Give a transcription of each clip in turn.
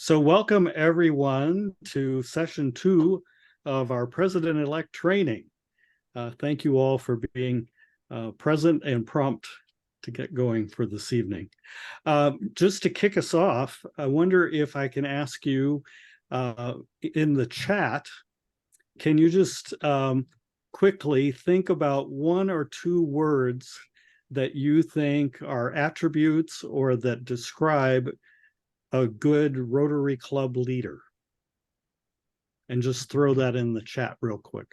So welcome everyone to session 2 of our President-elect training. Thank you all for being present and prompt to get going for this evening. Just to kick us off, I wonder if I can ask you in the chat, can you just quickly think about 1 or 2 words that you think are attributes or that describe a good Rotary Club leader? And just throw that in the chat real quick.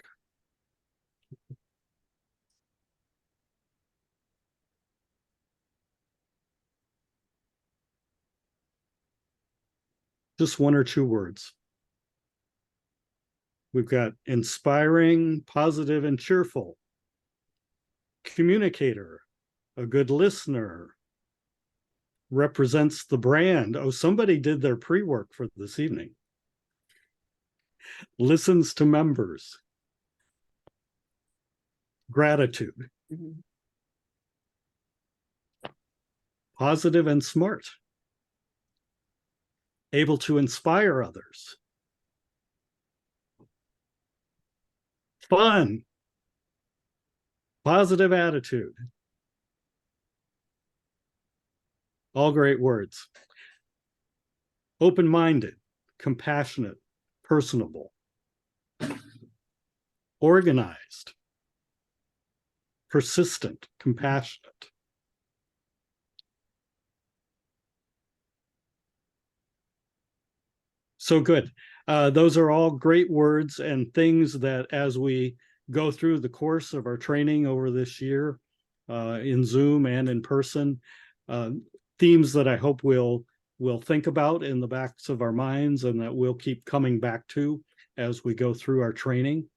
Just 1 or 2 words. We've got inspiring, positive, and cheerful. Communicator, a good listener, represents the brand. Oh, somebody did their pre-work for this evening. Listens to members. Gratitude. Positive and smart. Able to inspire others. Fun. Positive attitude. All great words. Open-minded, compassionate, personable. Organized. Persistent, compassionate. So good. Those are all great words and things that as we go through the course of our training over this year in Zoom and in person, themes that I hope we'll think about in the backs of our minds and that we'll keep coming back to as we go through our training.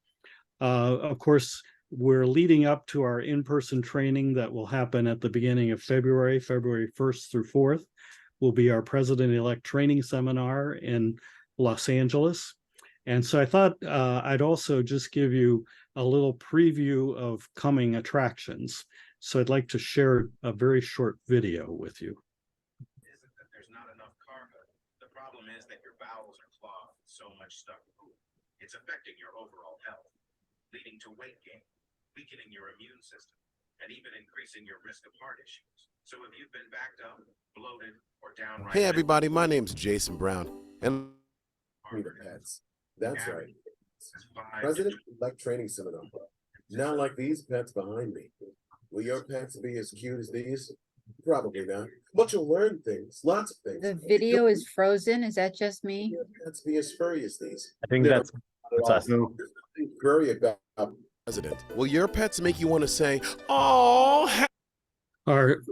Of course, we're leading up to our in-person training that will happen at the beginning of February 1st through 4th, will be our President-elect training seminar in Los Angeles. And so I thought I'd also just give you a little preview of coming attractions. So I'd like to share a very short video with you. Isn't that there's not enough cargo. The problem is that your bowels are clogged with so much stuff. It's affecting your overall health, leading to weight gain, weakening your immune system, and even increasing your risk of heart issues. So if you've been backed up, bloated, or downright... Hey everybody, my name's Jason Brown, and... Pets. That's right. President-elect training seminar. Not like these pets behind me. Will your pets be as cute as these? Probably not. But you'll learn things, lots of things. The video is frozen. Is that just me? Will your pets be as furry as these? I think that's us. There's nothing furry about President, will your pets make you want to say, "Oh"? Are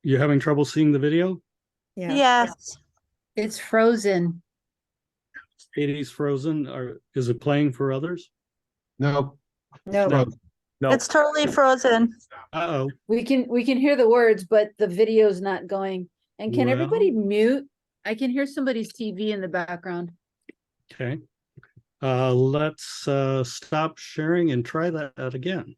you having trouble seeing the video? Yeah. Yes. It's frozen. 80s frozen. Is it playing for others? No. No. It's totally frozen. Uh-oh. We can hear the words, but the video's not going. And can Well. everybody mute? I can hear somebody's TV in the background. Okay. Let's stop sharing and try that again.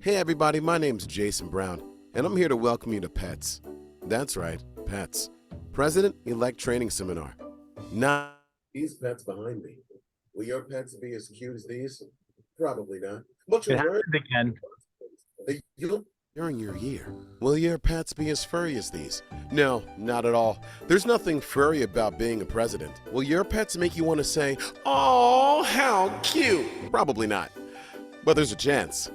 Hey everybody, my name's Jason Brown, and I'm here to welcome you to PETS. That's right, PETS. President-elect training seminar. Not these pets behind me. Will your pets be as cute as these? Probably not. But It you'll learn happened again. you'll during your year. Will your pets be as furry as these? No, not at all. There's nothing furry about being a president. Will your pets make you want to say, "Oh, how cute"? Probably not. But there's a chance.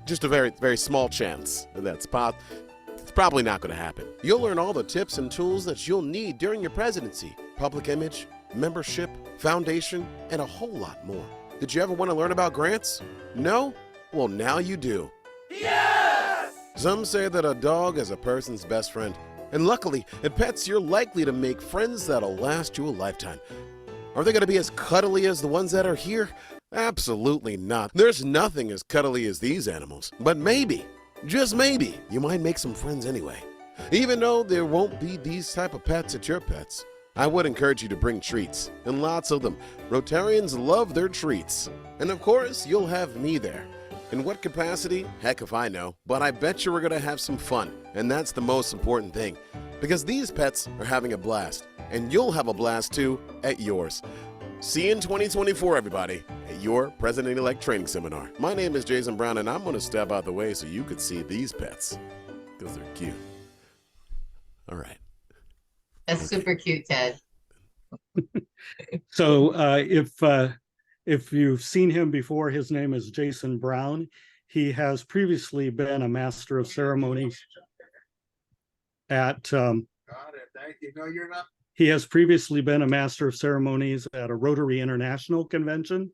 Just a very, very small chance. It's probably not going to happen. You'll learn all the tips and tools that you'll need during your presidency. Public image, membership, foundation, and a whole lot more. Did you ever want to learn about grants? No? Well, now you do. Yes! Some say that a dog is a person's best friend. And luckily, at PETS, you're likely to make friends that'll last you a lifetime. Are they going to be as cuddly as the ones that are here? Absolutely not. There's nothing as cuddly as these animals. But maybe, just maybe, you might make some friends anyway. Even though there won't be these type of pets at your pets, I would encourage you to bring treats, and lots of them. Rotarians love their treats. And of course, you'll have me there. In what capacity? Heck if I know, but I bet you we're gonna have some fun, and that's the most important thing. Because these pets are having a blast, and you'll have a blast too at yours. See you in 2024, everybody, at your President-elect Training Seminar. My name is Jason Brown, and I'm gonna step out the way so you could see these pets, because they're cute. All right. That's super cute, Ted. So if you've seen him before, his name is Jason Brown. He has previously been a master of ceremonies at Got it. Thank you. No, you're not. he has previously been a master of ceremonies at a Rotary International convention,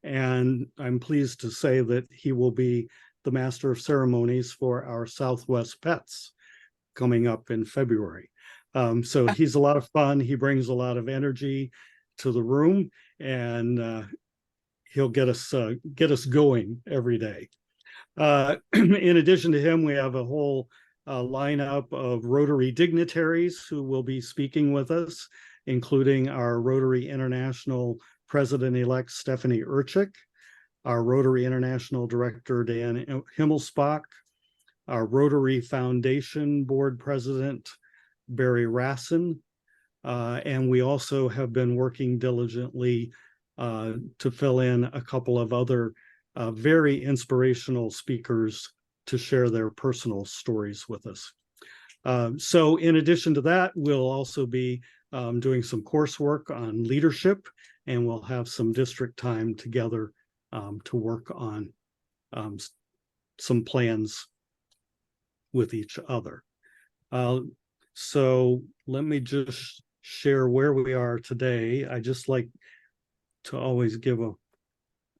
and I'm pleased to say that he will be the master of ceremonies for our Southwest Pets coming up in February. So he's a lot of fun. He brings a lot of energy to the room, and he'll get us going every day. In addition to him, we have a whole lineup of Rotary dignitaries who will be speaking with us, including our Rotary International President-elect Stephanie Urchik, our Rotary International Director Dan Himmelsbach, our Rotary Foundation Board President Barry Rassin, and we also have been working diligently to fill in a couple of other very inspirational speakers to share their personal stories with us. So in addition to that, we'll also be doing some coursework on leadership, and we'll have some district time together to work on some plans with each other. So let me just share where we are today. I just like to always give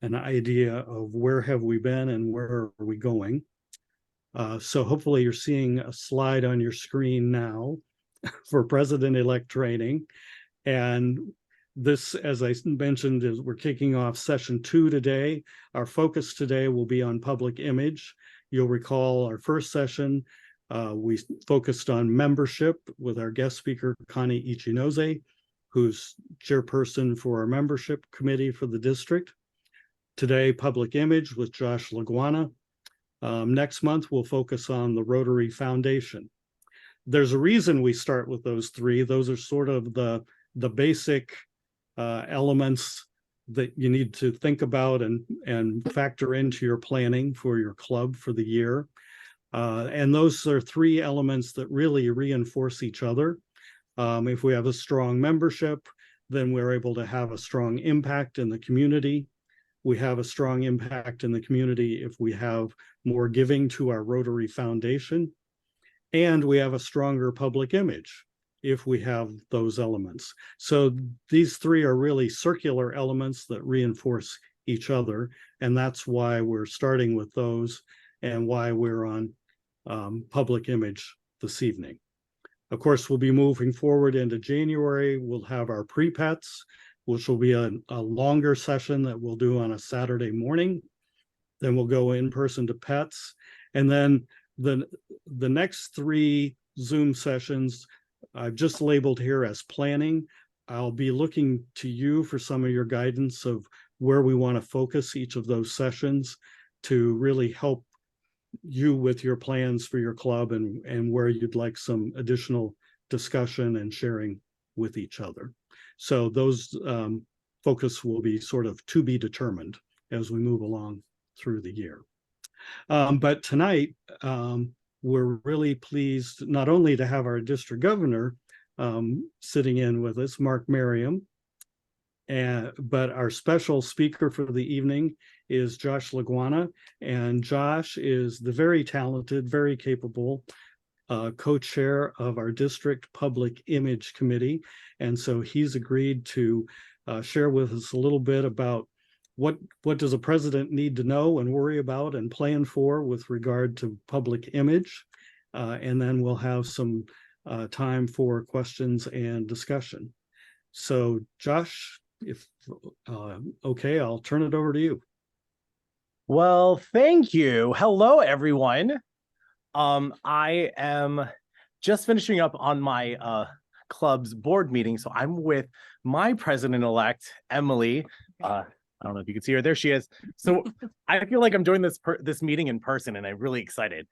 an idea of where have we been and where are we going. So hopefully you're seeing a slide on your screen now for President-elect training. And this, as I mentioned, is we're kicking off session 2 today. Our focus today will be on public image. You'll recall our first session, we focused on membership with our guest speaker, Connie Ichinose, who's chairperson for our membership committee for the district. Today, public image with Josh Laguana. Next month, we'll focus on the Rotary Foundation. There's a reason we start with those three. Those are sort of the basic elements that you need to think about and factor into your planning for your club for the year. And those are three elements that really reinforce each other. If we have a strong membership, then we're able to have a strong impact in the community. We have a strong impact in the community if we have more giving to our Rotary Foundation. And we have a stronger public image if we have those elements. So these three are really circular elements that reinforce each other. And that's why we're starting with those and why we're on public image this evening. Of course, we'll be moving forward into January. We'll have our pre-pets, which will be a longer session that we'll do on a Saturday morning. Then we'll go in person to pets. And then the next 3 Zoom sessions I've just labeled here as planning. I'll be looking to you for some of your guidance of where we want to focus each of those sessions to really help you with your plans for your club and where you'd like some additional discussion and sharing with each other. So those focus will be sort of to be determined as we move along through the year. But tonight, we're really pleased not only to have our district governor sitting in with us, Mark Merriam, but our special speaker for the evening is Josh Laguana. And Josh is the very talented, very capable co-chair of our district public image committee. And so he's agreed to share with us a little bit about what does a president need to know and worry about and plan for with regard to public image. And then we'll have some time for questions and discussion. So Josh, if okay, I'll turn it over to you. Well, thank you. Hello, everyone. I am just finishing up on my club's board meeting. So I'm with my president-elect, Emily. I don't know if you can see her. There she is. So I feel like I'm doing this meeting in person, and I'm really excited.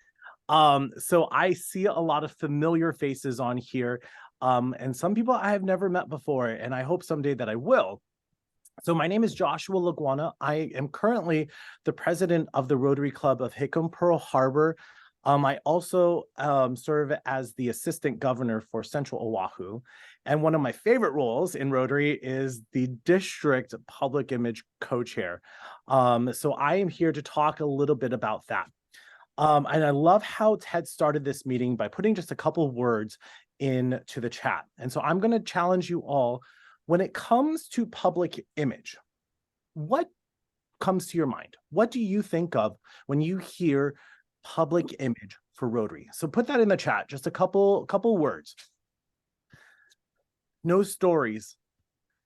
So I see a lot of familiar faces on here, and some people I have never met before, and I hope someday that I will. So my name is Joshua Laguana. I am currently the president of the Rotary Club of Hickam Pearl Harbor. I also serve as the assistant governor for Central Oahu. And one of my favorite roles in Rotary is the district public image co-chair. So I am here to talk a little bit about that. And I love how Ted started this meeting by putting just a couple of words into the chat. And so I'm going to challenge you all. When it comes to public image, what comes to your mind? What do you think of when you hear public image for Rotary? So put that in the chat, just a couple words. No stories,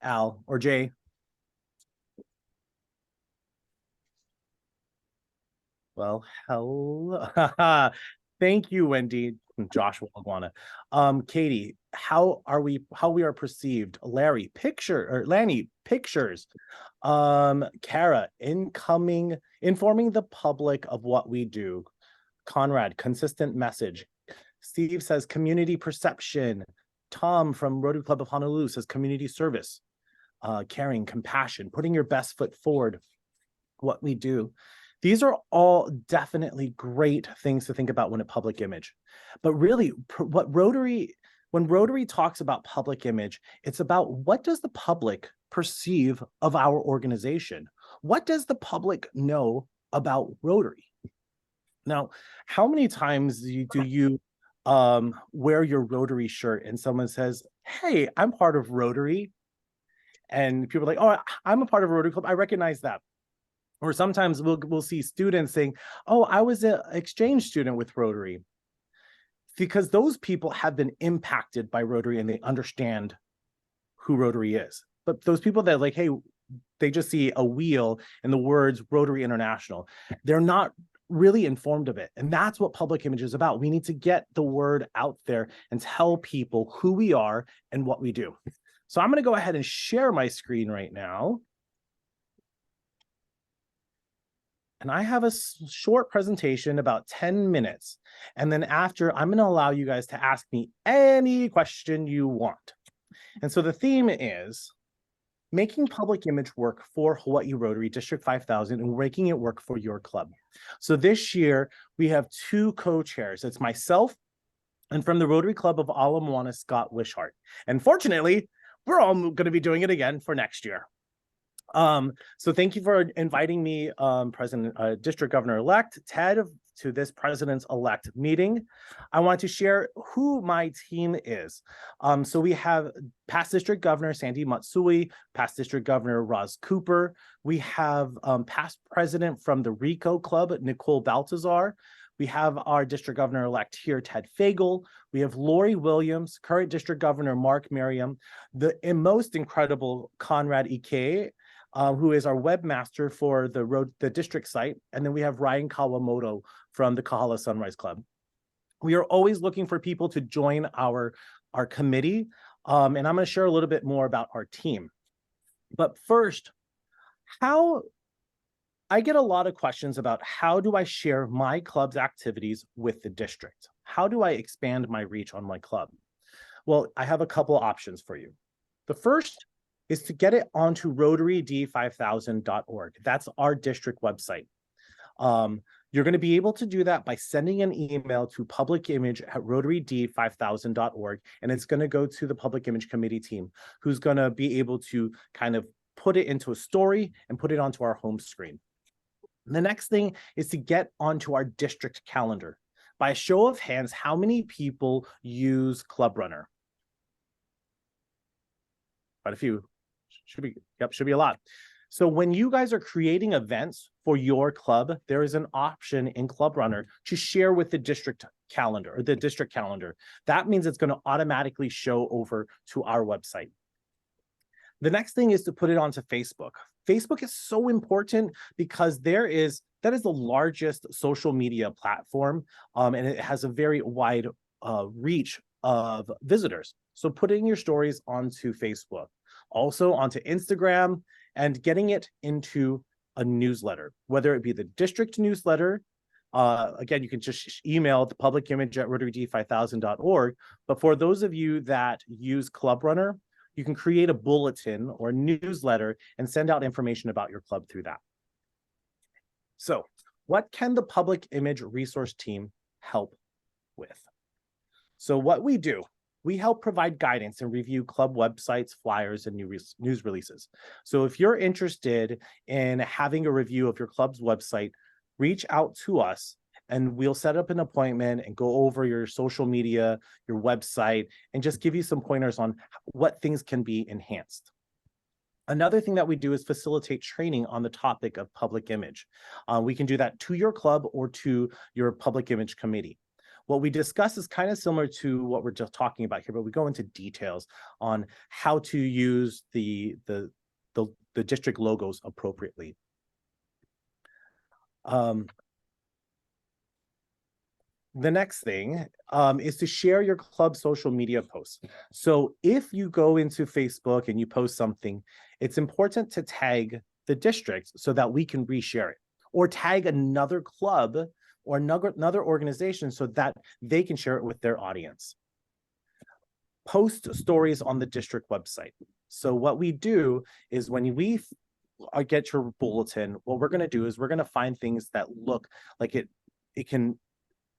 Al or Jay. Well, hello. Thank you, Wendy. Joshua Laguana. Katie, how we are perceived? Lanny, pictures. Kara, informing the public of what we do. Conrad, consistent message. Steve says community perception. Tom from Rotary Club of Honolulu says community service. Caring, compassion, putting your best foot forward. What we do. These are all definitely great things to think about when a public image. But really, when Rotary talks about public image, it's about what does the public perceive of our organization? What does the public know about Rotary? Now, how many times do you wear your Rotary shirt and someone says, hey, I'm part of Rotary? And people are like, oh, I'm a part of a Rotary Club. I recognize that. Or sometimes we'll see students saying, oh, I was an exchange student with Rotary. Because those people have been impacted by Rotary and they understand who Rotary is. But those people that like, hey, they just see a wheel and the words Rotary International, they're not really informed of it. And that's what public image is about. We need to get the word out there and tell people who we are and what we do. So I'm going to go ahead and share my screen right now. And I have a short presentation, about 10 minutes. And then after, I'm going to allow you guys to ask me any question you want. And so the theme is making public image work for Hawaii Rotary District 5000 and making it work for your club. So this year, we have two co-chairs. It's myself and from the Rotary Club of Ala Moana, Scott Wishart. And fortunately, we're all going to be doing it again for next year. So thank you for inviting me, District Governor-elect Ted, to this President's-elect meeting. I want to share who my team is. So we have past District Governor Sandy Matsui, past District Governor Roz Cooper. We have past President from the RICO Club, Nicole Baltazar. We have our District Governor-elect here, Ted Faigle. We have Lori Williams, current District Governor Mark Merriam, the most incredible Conrad Ike, who is our webmaster for the district site. And then we have Ryan Kawamoto from the Kahala Sunrise Club. We are always looking for people to join our committee. And I'm going to share a little bit more about our team. But first, I get a lot of questions about how do I share my club's activities with the district? How do I expand my reach on my club? Well, I have a couple options for you. The first is to get it onto RotaryD5000.org. That's our district website. You're going to be able to do that by sending an email to publicimage@RotaryD5000.org, and it's going to go to the Public Image Committee team, who's going to be able to kind of put it into a story and put it onto our home screen. The next thing is to get onto our district calendar. By a show of hands, how many people use Club Runner? Quite a few. Should be a lot. So when you guys are creating events for your club, there is an option in Club Runner to share with the district calendar or the district calendar. That means it's going to automatically show over to our website. The next thing is to put it onto Facebook. Facebook is so important because that is the largest social media platform, and it has a very wide reach of visitors. So putting your stories onto Facebook, also onto Instagram, and getting it into a newsletter, whether it be the district newsletter. Again, you can just email the public image at rotaryd5000.org. But for those of you that use Club Runner, you can create a bulletin or a newsletter and send out information about your club through that. So what can the public image resource team help with? So what we do, we help provide guidance and review club websites, flyers, and news releases. So if you're interested in having a review of your club's website, reach out to us and we'll set up an appointment and go over your social media, your website, and just give you some pointers on what things can be enhanced. Another thing that we do is facilitate training on the topic of public image. We can do that to your club or to your public image committee. What we discuss is kind of similar to what we're just talking about here, but we go into details on how to use the district logos appropriately. The next thing is to share your club social media posts. So if you go into Facebook and you post something, it's important to tag the district so that we can reshare it, or tag another club or another organization so that they can share it with their audience. Post stories on the district website. So what we do is when we get your bulletin, what we're going to do is we're going to find things that look like it can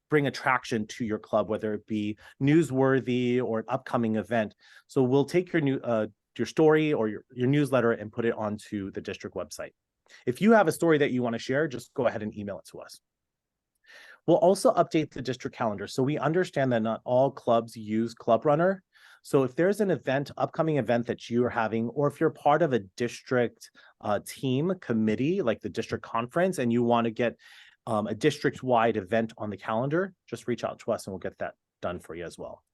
bring attraction to your club, whether it be newsworthy or an upcoming event. So we'll take your story or your newsletter and put it onto the district website. If you have a story that you want to share, just go ahead and email it to us. We'll also update the district calendar. So we understand that not all clubs use Club Runner. So if there's an event, upcoming event that you're having, or if you're part of a district team committee, like the district conference, and you want to get a district-wide event on the calendar, just reach out to us and we'll get that done for you as well.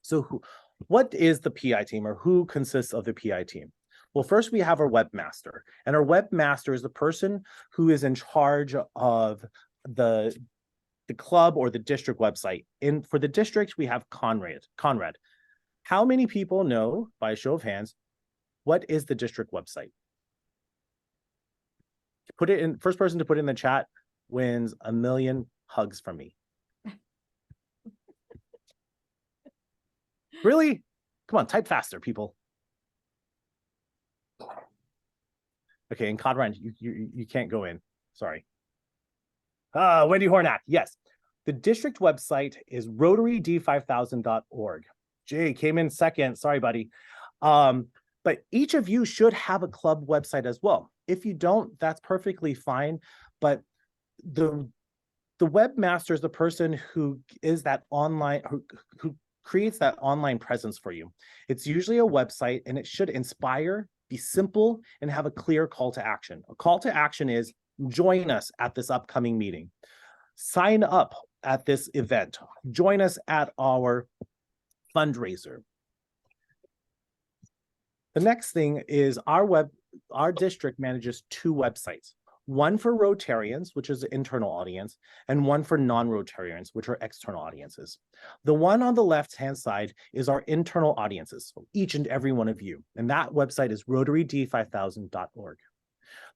So what is the PI team, or who consists of the PI team? Well, first we have our webmaster, and our webmaster is the person who is in charge of the club or the district website. And for the district, we have Conrad. How many people know, by a show of hands, what is the district website? Put it in, first person to put it in the chat wins 1 million hugs from me. Really? Come on, type faster, people. Okay, and Conrad, you can't go in. Sorry. Wendy Hornak, yes. The district website is rotaryd5000.org. Jay came in second. Sorry, buddy. But each of you should have a club website as well. If you don't, that's perfectly fine. But the webmaster is the person who is that online, who creates that online presence for you. It's usually a website, and it should inspire, be simple, and have a clear call to action. A call to action is join us at this upcoming meeting. Sign up at this event. Join us at our fundraiser. The next thing is our district manages 2 websites. One for Rotarians, which is the internal audience, and one for non-Rotarians, which are external audiences. The one on the left-hand side is our internal audiences, so each and every one of you. And that website is rotaryd5000.org.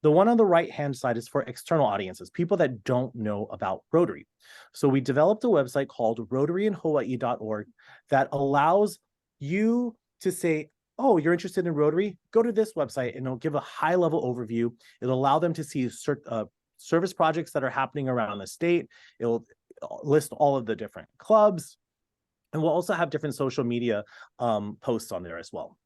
The one on the right-hand side is for external audiences, people that don't know about Rotary. So we developed a website called rotaryinhawaii.org that allows you to say, oh, you're interested in Rotary? Go to this website, and it'll give a high-level overview. It'll allow them to see service projects that are happening around the state. It'll list all of the different clubs, and we'll also have different social media posts on there as well.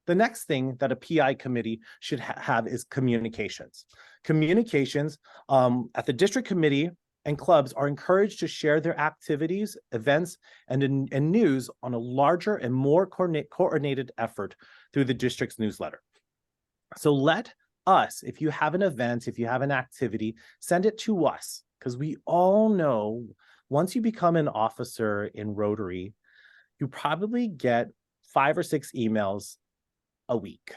The next thing that a PI committee should have is communications. Communications at the district committee and clubs are encouraged to share their activities, events, and news on a larger and more coordinated effort through the district's newsletter. So let us, if you have an event, if you have an activity, send it to us, because we all know once you become an officer in Rotary, you probably get 5 or 6 emails a week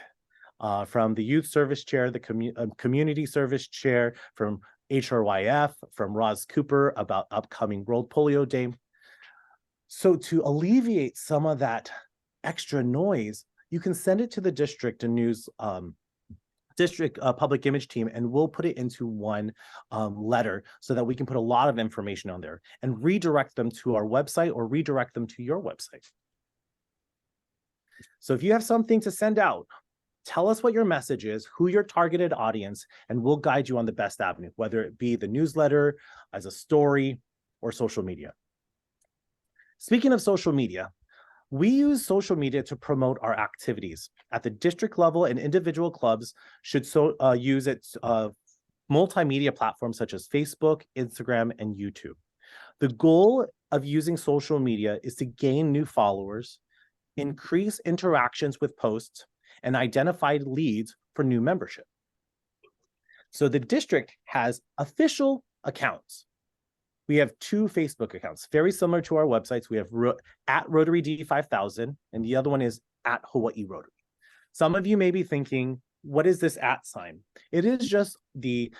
from the youth service chair, the community service chair, from HRYF, from Roz Cooper about upcoming World Polio Day. So to alleviate some of that extra noise, you can send it to the district and news district public image team, and we'll put it into one letter so that we can put a lot of information on there and redirect them to our website or redirect them to your website. So if you have something to send out, tell us what your message is, who your targeted audience, and we'll guide you on the best avenue, whether it be the newsletter, as a story, or social media. Speaking of social media, we use social media to promote our activities. At the district level, and individual clubs should use its multimedia platforms such as Facebook, Instagram, and YouTube. The goal of using social media is to gain new followers, increase interactions with posts, and identify leads for new membership. So the district has official accounts. We have 2 Facebook accounts, very similar to our websites. We have at Rotary D5000, and the other one is at Hawai'i Rotary. Some of you may be thinking, what is this @ sign? It is just a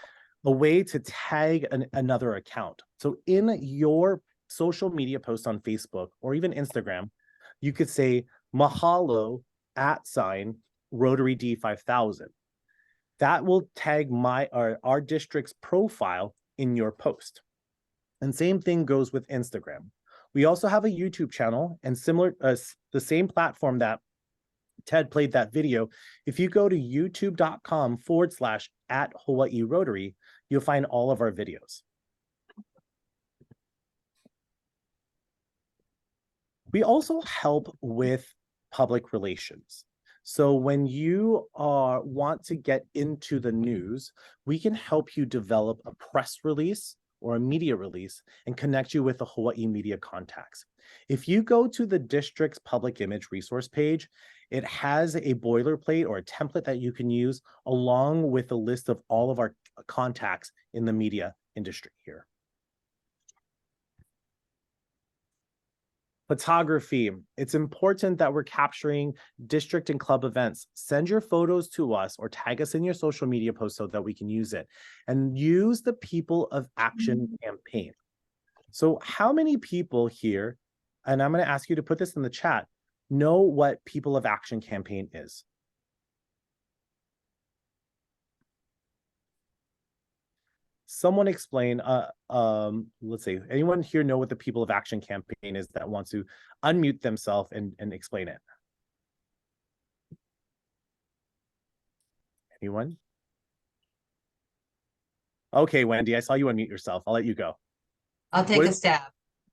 way to tag another account. So in your social media post on Facebook or even Instagram, you could say, mahalo @ Rotary D5000. That will tag our district's profile in your post. And same thing goes with Instagram. We also have a YouTube channel, and similar the same platform that Ted played that video. If you go to youtube.com/at Hawai'i Rotary, you'll find all of our videos. We also help with public relations. So when you want to get into the news, we can help you develop a press release or a media release and connect you with the Hawai'i media contacts. If you go to the district's public image resource page, it has a boilerplate or a template that you can use along with a list of all of our contacts in the media industry here. Photography. It's important that we're capturing district and club events. Send your photos to us or tag us in your social media posts so that we can use it. And use the People of Action campaign. So how many people here, and I'm going to ask you to put this in the chat, know what People of Action campaign is? Someone explain, let's see, anyone here know what the People of Action campaign is that wants to unmute themselves and explain it? Anyone? Okay, Wendy, I saw you unmute yourself. I'll let you go. I'll take a stab.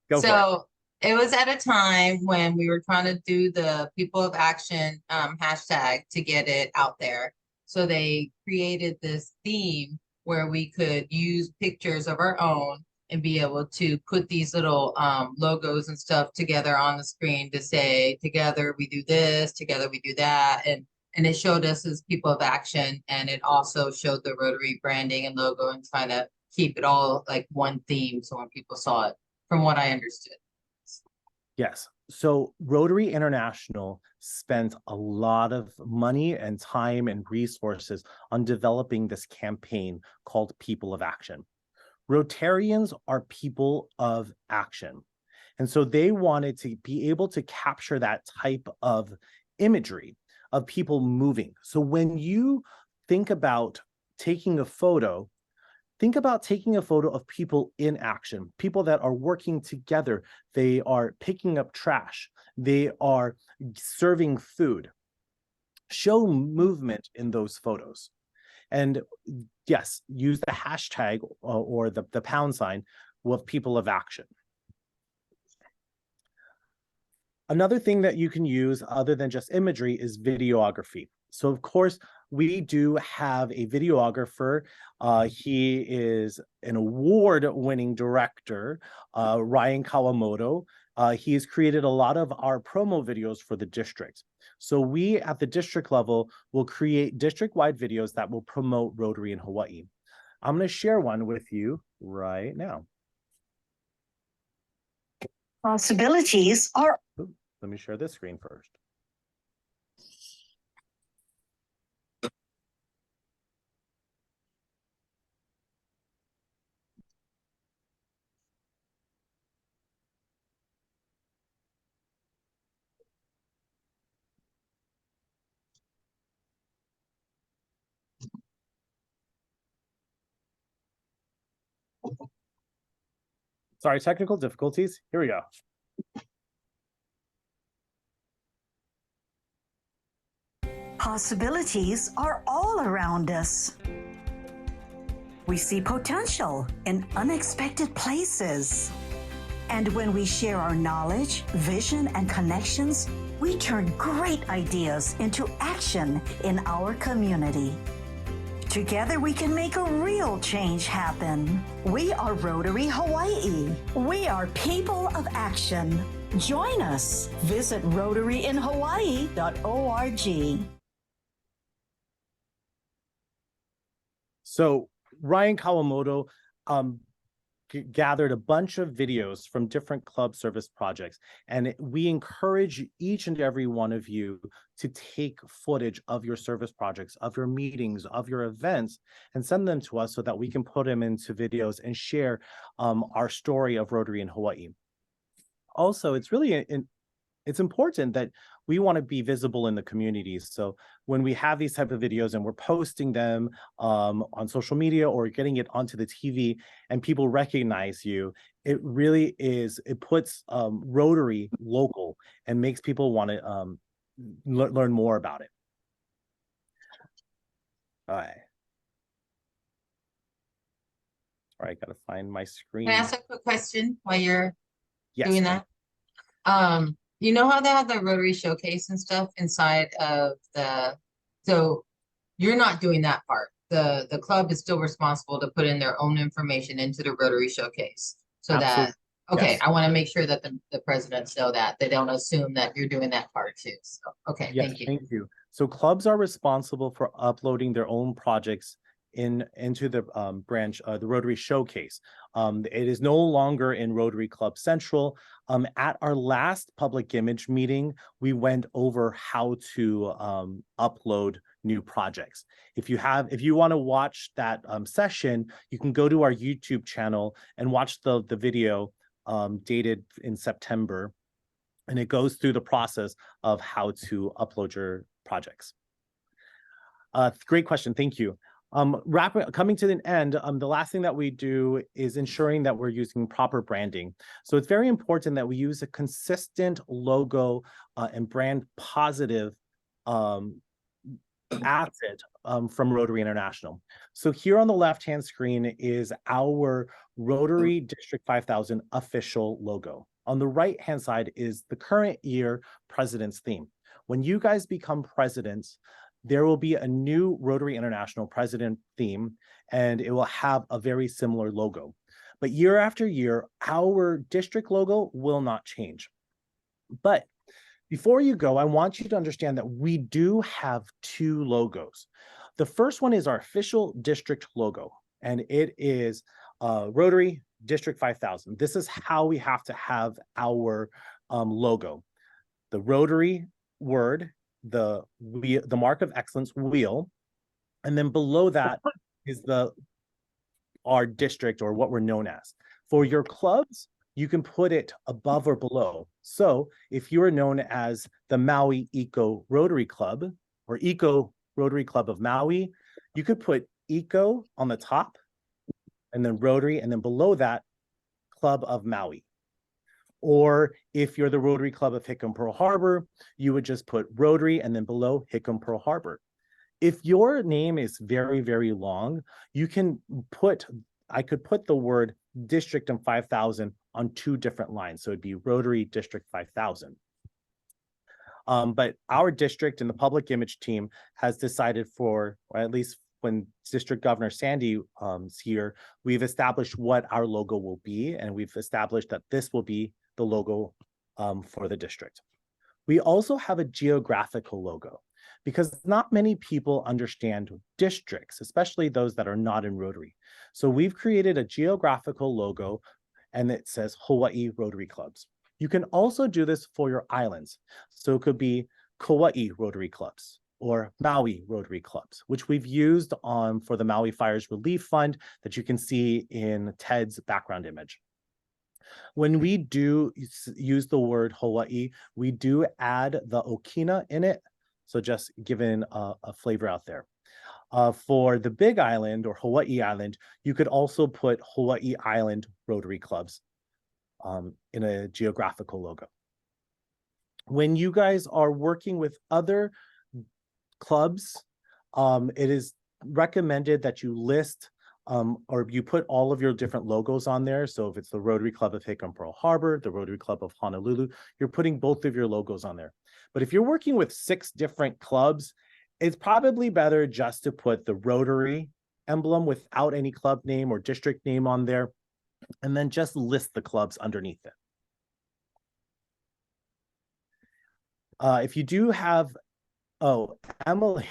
Go for it. So it was at a time when we were trying to do the People of Action hashtag to get it out there. So they created this theme where we could use pictures of our own and be able to put these little logos and stuff together on the screen to say, together we do this, together we do that. And it showed us as People of Action, and it also showed the Rotary branding and logo and trying to keep it all like one theme. So when people saw it, from what I understood. Yes. So Rotary International spent a lot of money and time and resources on developing this campaign called People of Action. Rotarians are people of action. And so they wanted to be able to capture that type of imagery of people moving. So when you think about taking a photo, think about taking a photo of people in action, people that are working together. They are picking up trash. They are serving food. Show movement in those photos. And yes, use the hashtag or the pound sign with People of Action. Another thing that you can use other than just imagery is videography. So of course, we do have a videographer. He is an award-winning director, Ryan Kawamoto. He has created a lot of our promo videos for the district. So we at the district level will create district-wide videos that will promote Rotary in Hawaii. I'm going to share one with you right now. Possibilities are. Let me share this screen first. Sorry, technical difficulties. Here we go. Possibilities are all around us. We see potential in unexpected places. And when we share our knowledge, vision, and connections, we turn great ideas into action in our community. Together, we can make a real change happen. We are Rotary Hawaii. We are people of action. Join us. Visit rotaryinhawaii.org. So Ryan Kawamoto gathered a bunch of videos from different club service projects, and we encourage each and every one of you to take footage of your service projects, of your meetings, of your events, and send them to us so that we can put them into videos and share our story of Rotary in Hawaii. Also, it's really it's important that we want to be visible in the communities. So when we have these type of videos and we're posting them on social media or getting it onto the TV and people recognize you, it really is, it puts Rotary local and makes people want to learn more about it. All right. All right, gotta find my screen. Can I ask a quick question while you're Yes, doing that? You know how they have the Rotary Showcase and stuff inside of so you're not doing that part. The club is still responsible to put in their own information into the Rotary Showcase. So Absolutely. okay, Yes. I want to make sure that the presidents know that. They don't assume that you're doing that part too. So okay, Yes, thank you. thank you. So clubs are responsible for uploading their own projects into the branch, the Rotary Showcase. It is no longer in Rotary Club Central. At our last public image meeting, we went over how to upload new projects. If you want to watch that session, you can go to our YouTube channel and watch the video dated in September. And it goes through the process of how to upload your projects. Great question, thank you. Coming to the end, the last thing that we do is ensuring that we're using proper branding. So it's very important that we use a consistent logo and brand positive asset from Rotary International. So here on the left-hand screen is our Rotary District 5000 official logo. On the right-hand side is the current year president's theme. When you guys become presidents, there will be a new Rotary International president theme, and it will have a very similar logo. But year after year, our district logo will not change. But before you go, I want you to understand that we do have two logos. The first one is our official district logo, and it is Rotary District 5000. This is how we have to have our logo. The Rotary word, the mark of excellence wheel, and then below that is our district, or what we're known as. For your clubs, you can put it above or below. So if you are known as the Maui Eco Rotary Club or Eco Rotary Club of Maui, you could put Eco on the top and then Rotary, and then below that, Club of Maui. Or if you're the Rotary Club of Hickam Pearl Harbor, you would just put Rotary and then below Hickam Pearl Harbor. If your name is very, very long, you can I could put the word District and 5000 on two different lines. So it'd be Rotary District 5000. But our district and the public image team has decided or at least when District Governor Sandy is here, we've established what our logo will be, and we've established that this will be the logo for the district. We also have a geographical logo because not many people understand districts, especially those that are not in Rotary. So we've created a geographical logo, and it says Hawaii Rotary Clubs. You can also do this for your islands. So it could be Kauai Rotary Clubs or Maui Rotary Clubs, which we've used for the Maui Fires Relief Fund that you can see in Ted's background image. When we do use the word Hawaii, we do add the Okina in it. So just giving a flavor out there. For the Big Island or Hawaii Island, you could also put Hawaii Island Rotary Clubs. in a geographical logo. When you guys are working with other clubs, it is recommended that you list or you put all of your different logos on there. So if it's the Rotary Club of Hickam Pearl Harbor, the Rotary Club of Honolulu, you're putting both of your logos on there. But if you're working with 6 different clubs, it's probably better just to put the Rotary emblem without any club name or district name on there, and then just list the clubs underneath it. If you do have, oh, Emily,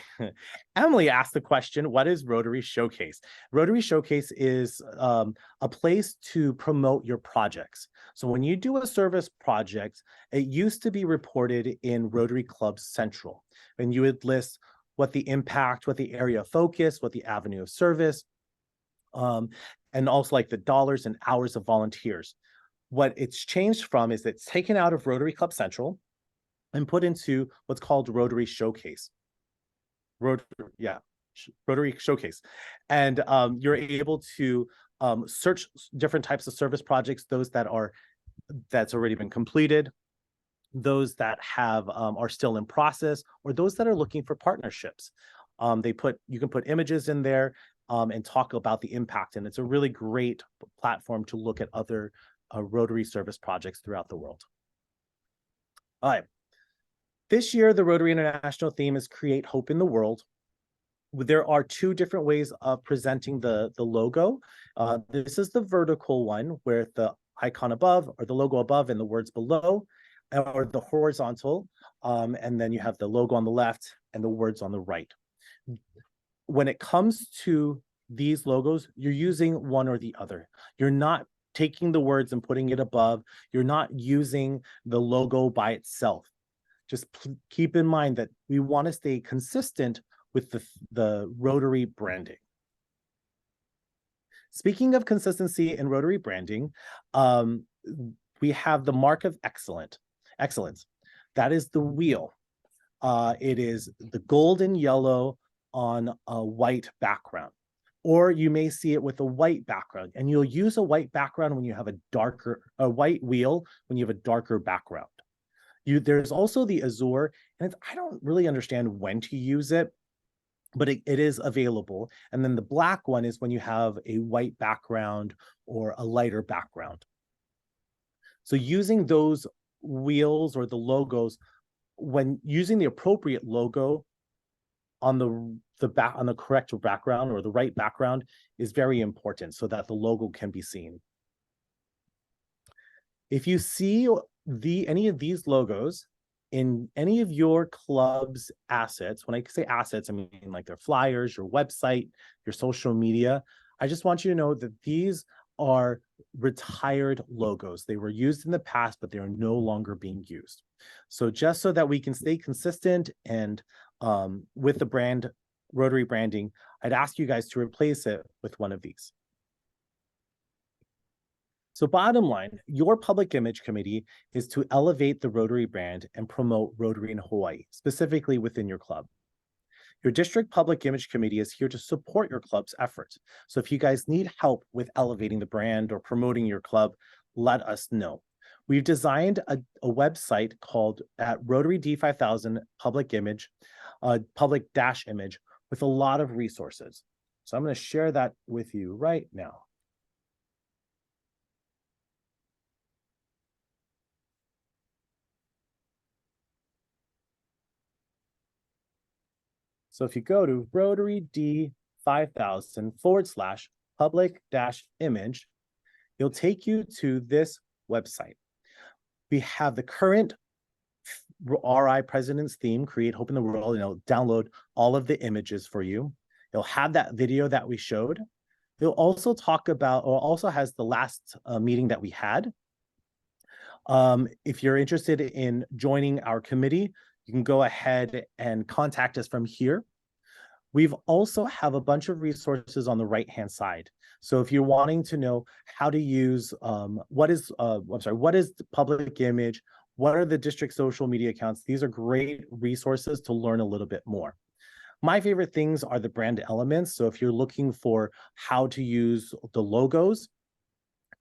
Emily asked the question, what is Rotary Showcase? Rotary Showcase is a place to promote your projects. So when you do a service project, it used to be reported in Rotary Club Central, and you would list what the impact, what the area of focus, what the avenue of service, and also like the dollars and hours of volunteers. What it's changed from is it's taken out of Rotary Club Central and put into what's called Rotary Showcase. Rotary Showcase. And you're able to search different types of service projects, those that's already been completed, those that have are still in process, or those that are looking for partnerships. You can put images in there and talk about the impact. And it's a really great platform to look at other Rotary service projects throughout the world. All right. This year, the Rotary International theme is Create Hope in the World. There are 2 different ways of presenting the logo. This is the vertical one, where the icon above, or the logo above and the words below, or the horizontal, and then you have the logo on the left and the words on the right. When it comes to these logos, you're using one or the other. You're not taking the words and putting it above. You're not using the logo by itself. Just keep in mind that we want to stay consistent with the Rotary branding. Speaking of consistency in Rotary branding, we have the mark of excellence. That is the wheel. It is the gold and yellow on a white background. Or you may see it with a white background, and you'll use a white background when you have a white wheel when you have a darker background. There's also the azure, and I don't really understand when to use it, but it is available. And then the black one is when you have a white background or a lighter background. So using those wheels or the logos, when using the appropriate logo on the correct background or the right background, is very important so that the logo can be seen. If you see any of these logos in any of your club's assets, when I say assets, I mean like their flyers, your website, your social media, I just want you to know that these are retired logos. They were used in the past, but they are no longer being used. So just so that we can stay consistent and with the brand Rotary branding, I'd ask you guys to replace it with one of these. So bottom line, your public image committee is to elevate the Rotary brand and promote Rotary in Hawaii, specifically within your club. Your district public image committee is here to support your club's efforts. So if you guys need help with elevating the brand or promoting your club, let us know. We've designed a website called at Rotary D5000 public image, public-image, with a lot of resources. So I'm going to share that with you right now. So if you go to Rotary D5000 / public-image, it'll take you to this website. We have the current RI President's theme, Create Hope in the World, and it'll download all of the images for you. It'll have that video that we showed. It'll also talk about, or also has the last meeting that we had. If you're interested in joining our committee, you can go ahead and contact us from here. We've also have a bunch of resources on the right-hand side. So if you're wanting to know how to use, what is the public image, what are the district social media accounts, these are great resources to learn a little bit more. My favorite things are the brand elements. So if you're looking for how to use the logos,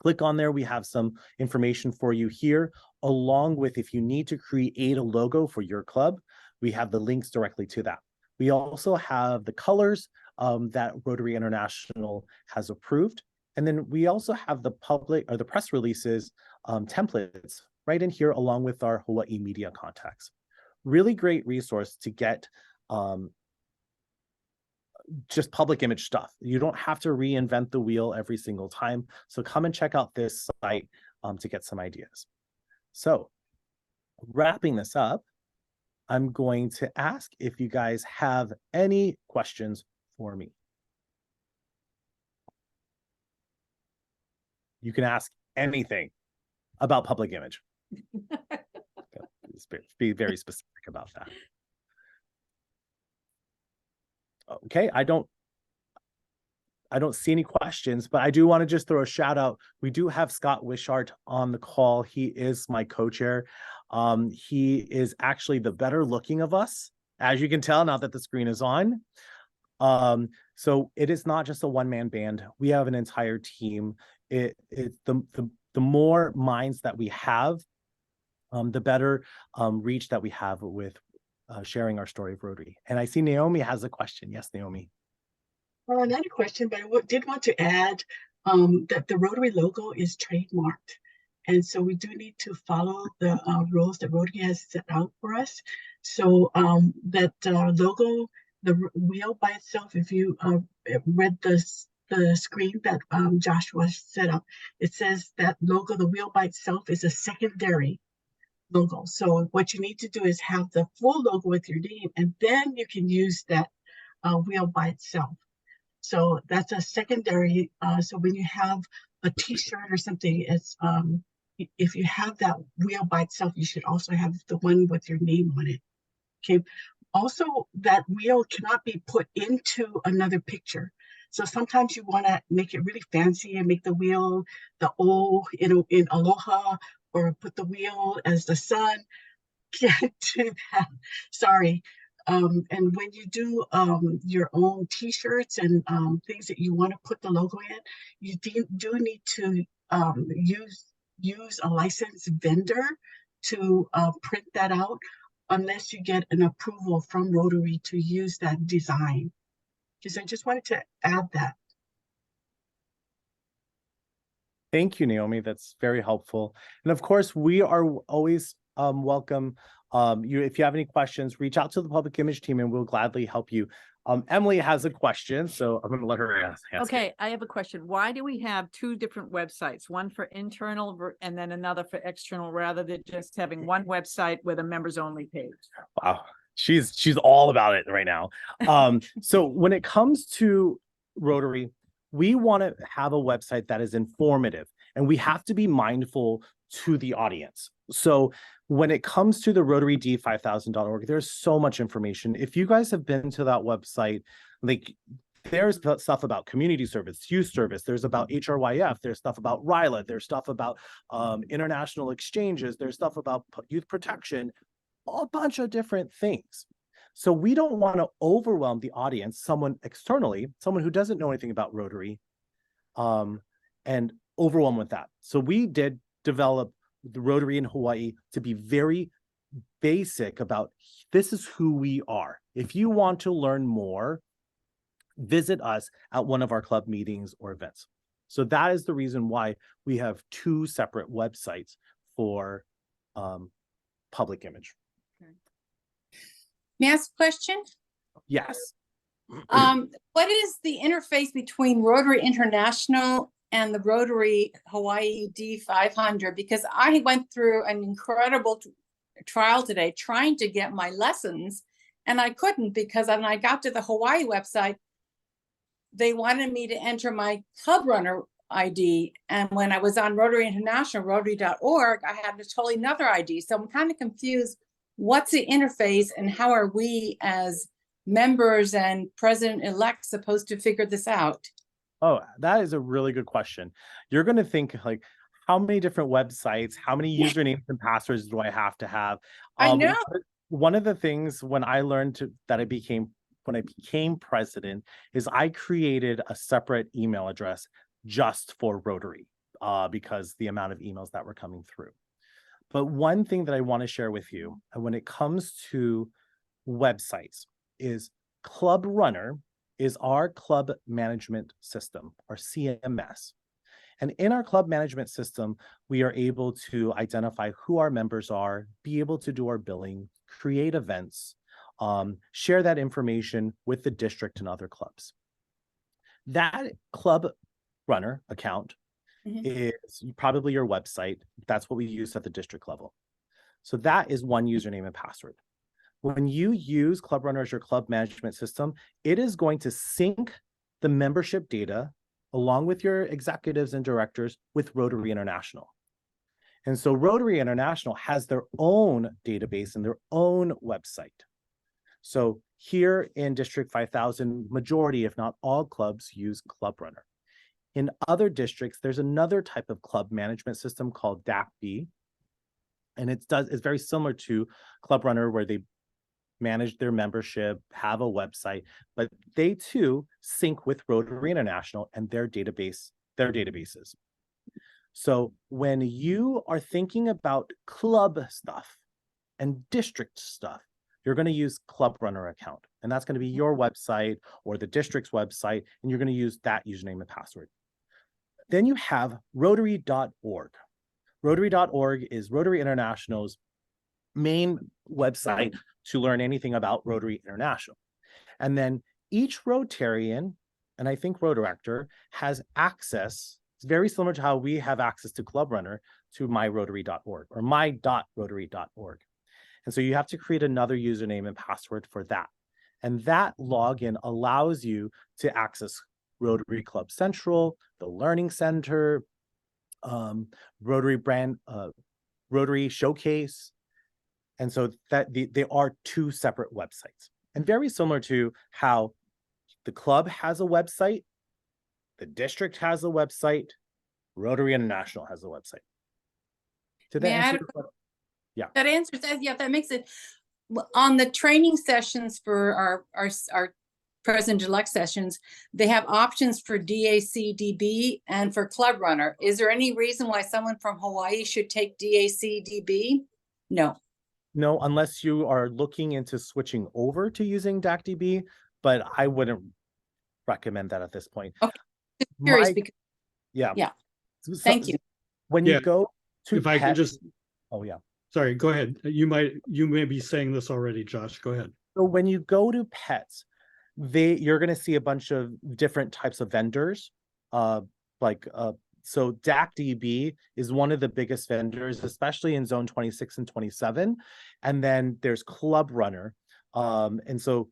Click on there. We have some information for you here, along with if you need to create a logo for your club, we have the links directly to that. We also have the colors that Rotary International has approved. And then we also have the public or the press releases templates right in here, along with our Hawaii media contacts. Really great resource to get just public image stuff. You don't have to reinvent the wheel every single time. So come and check out this site to get some ideas. So wrapping this up, I'm going to ask if you guys have any questions for me. You can ask anything about public image. Be very specific about that. Okay, I don't see any questions, but I do want to just throw a shout out. We do have Scott Wishart on the call. He is my co-chair. He is actually the better looking of us, as you can tell now that the screen is on. So it is not just a one-man band. We have an entire team. The more minds that we have, the better reach that we have with sharing our story of Rotary. And I see Naomi has a question. Yes, Naomi. Well, not a question, but I did want to add that the Rotary logo is trademarked. And so we do need to follow the rules that Rotary has set out for us. So that logo, the wheel by itself, if you read the screen that Joshua set up, it says that logo, the wheel by itself, is a secondary logo. So what you need to do is have the full logo with your name, and then you can use that wheel by itself. So that's a secondary. So when you have a T-shirt or something, it's if you have that wheel by itself, you should also have the one with your name on it. Okay. Also, that wheel cannot be put into another picture. So sometimes you want to make it really fancy and make the wheel the O in aloha, or put the wheel as the sun. Can't do that. Sorry. And when you do your own T-shirts and things that you want to put the logo in, you do need to use a licensed vendor to print that out, unless you get an approval from Rotary to use that design. Because I just wanted to add that. Thank you, Naomi. That's very helpful. And of course, we are always welcome. If you have any questions, reach out to the public image team and we'll gladly help you. Emily has a question, so I'm going to let her ask. Okay, I have a question. Why do we have two different websites, one for internal and then another for external, rather than just having one website with a members only page? Wow, she's all about it right now. So when it comes to Rotary, we want to have a website that is informative, and we have to be mindful to the audience. So when it comes to the RotaryD5000.org, there's so much information. If you guys have been to that website, like there's stuff about community service, youth service, there's about HRYF, there's stuff about RILA, there's stuff about international exchanges, there's stuff about youth protection, a bunch of different things. So we don't want to overwhelm the audience, someone externally, someone who doesn't know anything about Rotary, and overwhelm with that. So we did develop the Rotary in Hawaii to be very basic about this is who we are. If you want to learn more, visit us at one of our club meetings or events. So that is the reason why we have two separate websites for public image. May I ask a question? Yes. What is the interface between Rotary International and the Rotary Hawaii D500? Because I went through an incredible trial today trying to get my lessons, and I couldn't, because when I got to the Hawaii website, they wanted me to enter my club runner ID. And when I was on Rotary International, Rotary.org, I had a totally another ID. So I'm kind of confused. What's the interface, and how are we as members and president-elect supposed to figure this out? Oh, that is a really good question. You're going to think like, how many different websites, how many usernames and passwords do I have to have? I know. One of the things when I learned when I became president is I created a separate email address just for Rotary. because the amount of emails that were coming through. But one thing that I want to share with you, when it comes to websites, is Club Runner is our club management system, our CMS. And in our club management system, we are able to identify who our members are, be able to do our billing, create events, share that information with the district and other clubs. That Club Runner account is probably your website. That's what we use at the district level. So that is one username and password. When you use Club Runner as your club management system, it is going to sync the membership data along with your executives and directors with Rotary International. And so Rotary International has their own database and their own website. So here in District 5000, majority, if not all clubs use Club Runner. In other districts, there's another type of club management system called DACB. And it's very similar to Club Runner, where they manage their membership, have a website, but they too sync with Rotary International and their databases. So when you are thinking about club stuff and district stuff, you're going to use Club Runner account, and that's going to be your website or the district's website, and you're going to use that username and password. Then you have Rotary.org. Rotary.org is Rotary International's main website to learn anything about Rotary International. And then each Rotarian, and I think Rotarector, has access. It's very similar to how we have access to Club Runner to myrotary.org or my.rotary.org. And so you have to create another username and password for that. And that login allows you to access Rotary Club Central, the Learning Center, Rotary Brand, Rotary Showcase. And so that they are two separate websites. And very similar to how the club has a website, the district has a website, Rotary International has a website. Did that answer your question? Yeah. That answers that. Yeah, that makes it. On the training sessions for our president-elect sessions, they have options for DACDB and for Club Runner. Is there any reason why someone from Hawaii should take DACDB? No. No, unless you are looking into switching over to using DACDB, but I wouldn't recommend that at this point. Okay. Just curious because yeah. So, thank you. When you go to if I can just sorry, go ahead. You may be saying this already, Josh. Go ahead. So when you go to pets, you're going to see a bunch of different types of vendors, so DACDB is one of the biggest vendors, especially in zone 26 and 27. And then there's Club Runner. And so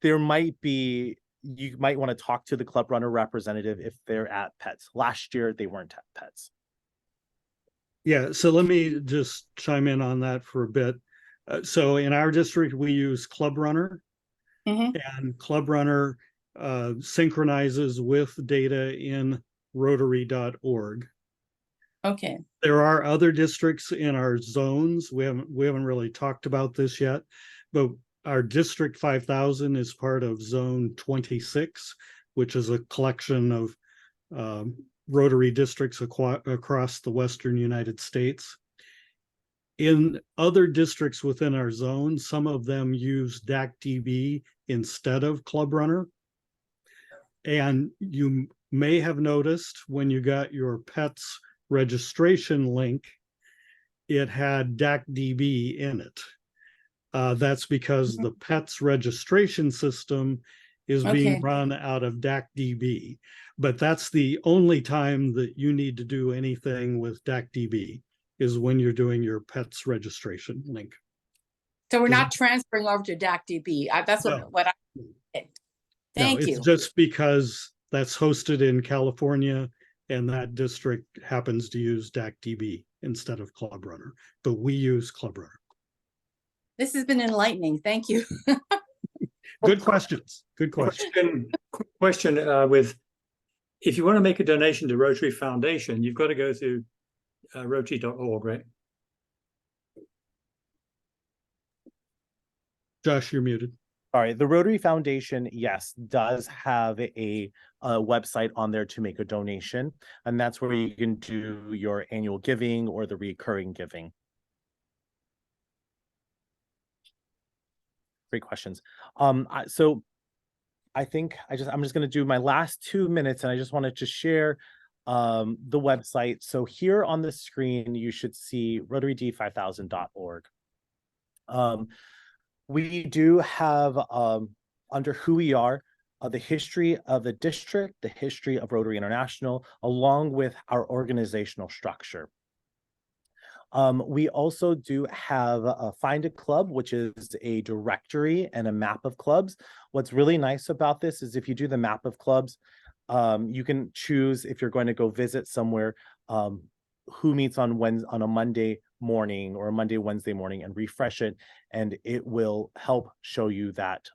you might want to talk to the Club Runner representative if they're at Pets. Last year, they weren't at Pets. Yeah, so let me just chime in on that for a bit. So in our district, we use Club Runner, and Club Runner synchronizes with data in Rotary.org. Okay. There are other districts in our zones. We haven't really talked about this yet, but our District 5000 is part of Zone 26, which is a collection of Rotary districts across the Western United States. In other districts within our zone, some of them use DACDB instead of Club Runner. And you may have noticed when you got your Pets registration link, it had DACDB in it. That's because the Pets registration system is being run out of DACDB. But that's the only time that you need to do anything with DACDB is when you're doing your Pets registration link. So we're not transferring over to DACDB. That's what I did. Thank you. It's just because that's hosted in California and that district happens to use DACDB instead of Club Runner, but we use Club Runner. This has been enlightening. Thank you. Good questions. Good question. Question with, if you want to make a donation to Rotary Foundation, you've got to go to Rotary.org, right? Josh, you're muted. Sorry, the Rotary Foundation, yes, does have a website on there to make a donation, and that's where you can do your annual giving or the recurring giving. Great questions. So I think I'm just going to do my last 2 minutes, and I just wanted to share the website. So here on the screen, you should see RotaryD5000.org. We do have under who we are, the history of the district, the history of Rotary International, along with our organizational structure. We also do have Find a Club, which is a directory and a map of clubs. What's really nice about this is if you do the map of clubs, you can choose if you're going to go visit somewhere, who meets on a Monday morning or a Monday, Wednesday morning, and refresh it, and it will help show you that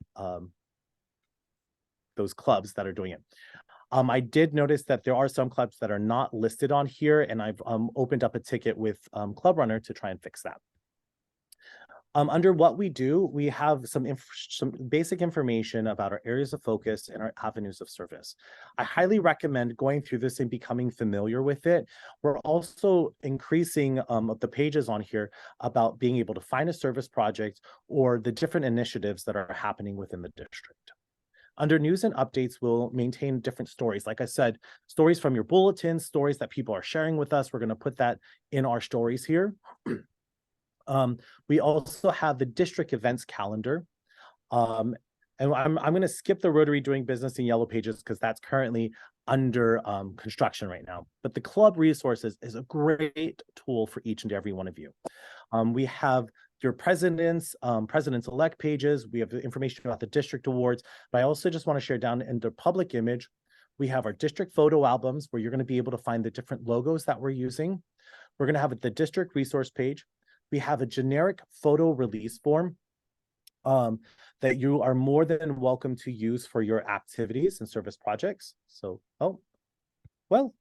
those clubs that are doing it. I did notice that there are some clubs that are not listed on here, and I've opened up a ticket with Club Runner to try and fix that. Under what we do, we have some basic information about our areas of focus and our avenues of service. I highly recommend going through this and becoming familiar with it. We're also increasing the pages on here about being able to find a service project or the different initiatives that are happening within the district. Under news and updates, we'll maintain different stories. Like I said, stories from your bulletins, stories that people are sharing with us. We're going to put that in our stories here. We also have the district events calendar. And I'm going to skip the Rotary Doing Business in Yellow Pages because that's currently under construction right now. But the club resources is a great tool for each and every one of you. We have your presidents-elect pages. We have the information about the district awards. But I also just want to share down in the public image, we have our district photo albums where you're going to be able to find the different logos that we're using. We're going to have the district resource page. We have a generic photo release form that you are more than welcome to use for your activities and service projects. So, oh, well,